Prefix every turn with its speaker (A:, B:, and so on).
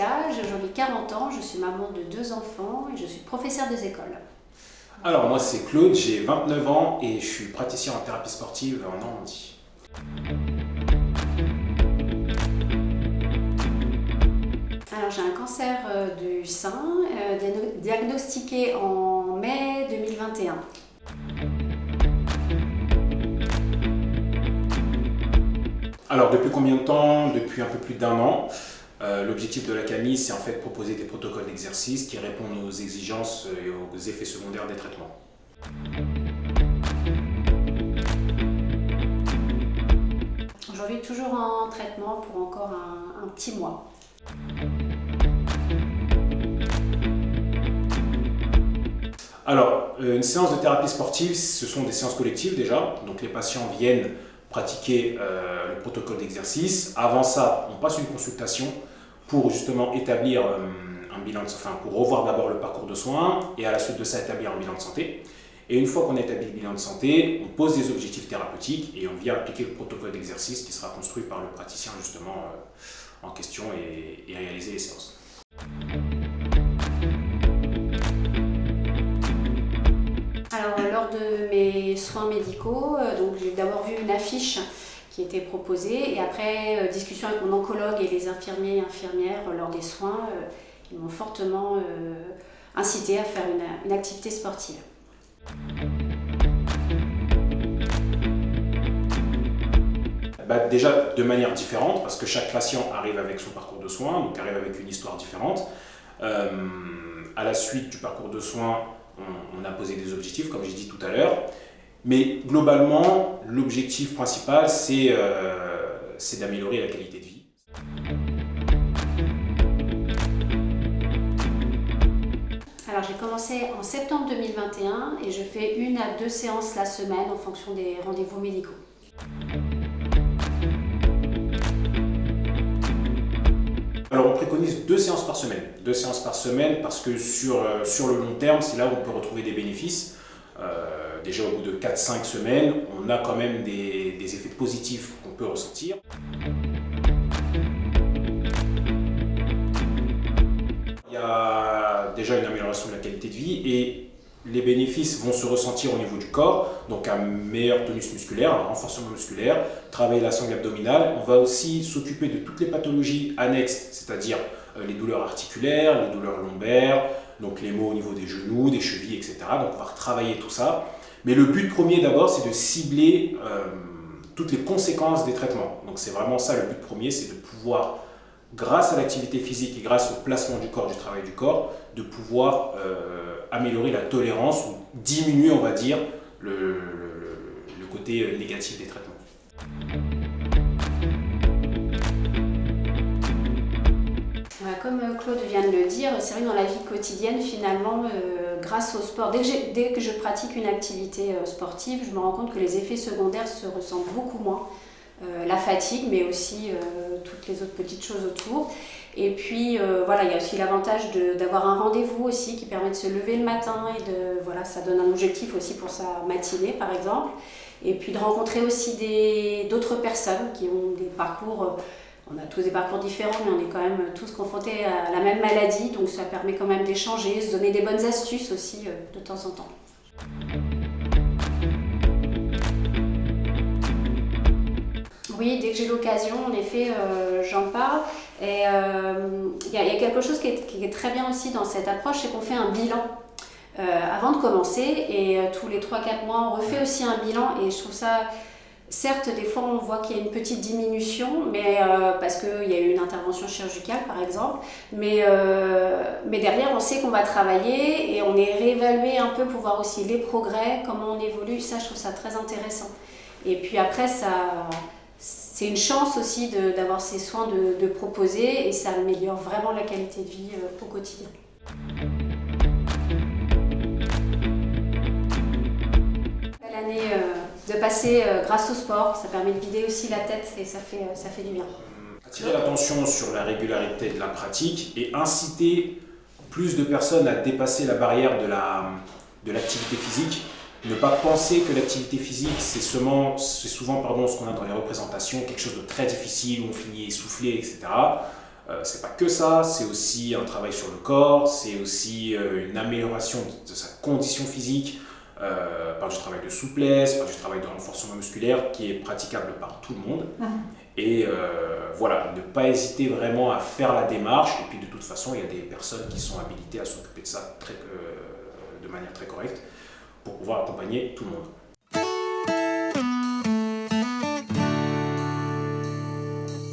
A: Cynthia, j'ai aujourd'hui 40 ans, je suis maman de 2 enfants et je suis professeure des écoles.
B: Alors moi c'est Claude, j'ai 29 ans et je suis praticien en thérapie sportive en Normandie.
A: Alors j'ai un cancer du sein diagnostiqué en mai 2021.
B: Alors depuis combien de temps? Depuis un peu plus d'1 an. L'objectif de la CAMI, c'est en fait proposer des protocoles d'exercice qui répondent aux exigences et aux effets secondaires des traitements.
A: Aujourd'hui toujours en traitement pour encore un petit mois.
B: Alors, une séance de thérapie sportive, ce sont des séances collectives déjà. Donc les patients viennent pratiquer le protocole d'exercice. Avant ça, on passe une consultation pour justement établir un bilan, pour revoir d'abord le parcours de soins et à la suite de ça établir un bilan de santé. Et une fois qu'on a établi le bilan de santé, on pose des objectifs thérapeutiques et on vient appliquer le protocole d'exercice qui sera construit par le praticien justement en question et réaliser les séances.
A: Alors lors de mes soins médicaux, donc j'ai d'abord vu une affiche qui était proposée et après discussion avec mon oncologue et les infirmiers et infirmières lors des soins, ils m'ont fortement incité à faire une activité sportive.
B: Déjà de manière différente parce que chaque patient arrive avec son parcours de soins, donc arrive avec une histoire différente. À la suite du parcours de soins, on a posé des objectifs, comme j'ai dit tout à l'heure. Mais globalement, l'objectif principal, c'est d'améliorer la qualité de vie.
A: Alors j'ai commencé en septembre 2021 et je fais 1 à 2 séances la semaine en fonction des rendez-vous médicaux.
B: Alors on préconise 2 séances par semaine. 2 séances par semaine parce que sur le long terme, c'est là où on peut retrouver des bénéfices. Déjà au bout de 4-5 semaines, on a quand même des effets positifs qu'on peut ressentir. Il y a déjà une amélioration de la qualité de vie et les bénéfices vont se ressentir au niveau du corps, donc un meilleur tonus musculaire, un renforcement musculaire, travailler la sangle abdominale. On va aussi s'occuper de toutes les pathologies annexes, c'est-à-dire les douleurs articulaires, les douleurs lombaires, donc les maux au niveau des genoux, des chevilles, etc. Donc on va retravailler tout ça. Mais le but premier d'abord, c'est de cibler toutes les conséquences des traitements. Donc c'est vraiment ça le but premier, c'est de pouvoir, grâce à l'activité physique et grâce au placement du corps, du travail du corps, de pouvoir améliorer la tolérance ou diminuer, on va dire, le côté négatif des traitements.
A: Comme Claude vient de le dire, c'est vrai que dans la vie quotidienne, finalement, grâce au sport, dès que je pratique une activité sportive, je me rends compte que les effets secondaires se ressentent beaucoup moins. La fatigue, mais aussi toutes les autres petites choses autour. Et puis voilà, il y a aussi l'avantage d'avoir un rendez-vous aussi qui permet de se lever le matin et voilà, ça donne un objectif aussi pour sa matinée par exemple. Et puis de rencontrer aussi d'autres personnes qui ont des parcours, on a tous des parcours différents, mais on est quand même tous confrontés à la même maladie, donc ça permet quand même d'échanger, se donner des bonnes astuces aussi de temps en temps. Oui, dès que j'ai l'occasion, en effet, j'en parle. Et il y a quelque chose qui est très bien aussi dans cette approche, c'est qu'on fait un bilan avant de commencer. Et tous les 3-4 mois, on refait aussi un bilan. Et je trouve ça, certes, des fois, on voit qu'il y a une petite diminution, mais, parce qu'il y a eu une intervention chirurgicale, par exemple. Mais derrière, on sait qu'on va travailler et on est réévalué un peu pour voir aussi les progrès, comment on évolue. Ça, je trouve ça très intéressant. Et puis après, c'est une chance aussi d'avoir ces soins de proposer et ça améliore vraiment la qualité de vie au quotidien. L'année de passer grâce au sport, ça permet de vider aussi la tête et ça fait du bien.
B: Attirer l'attention sur la régularité de la pratique et inciter plus de personnes à dépasser la barrière de l'activité physique. Ne pas penser que l'activité physique, c'est souvent ce qu'on a dans les représentations, quelque chose de très difficile, où on finit essoufflé, etc. C'est pas que ça, c'est aussi un travail sur le corps, c'est aussi une amélioration de sa condition physique par du travail de souplesse, par du travail de renforcement musculaire qui est praticable par tout le monde. Et voilà, ne pas hésiter vraiment à faire la démarche. Et puis de toute façon, il y a des personnes qui sont habilitées à s'occuper de ça de manière très correcte pour pouvoir accompagner tout le monde.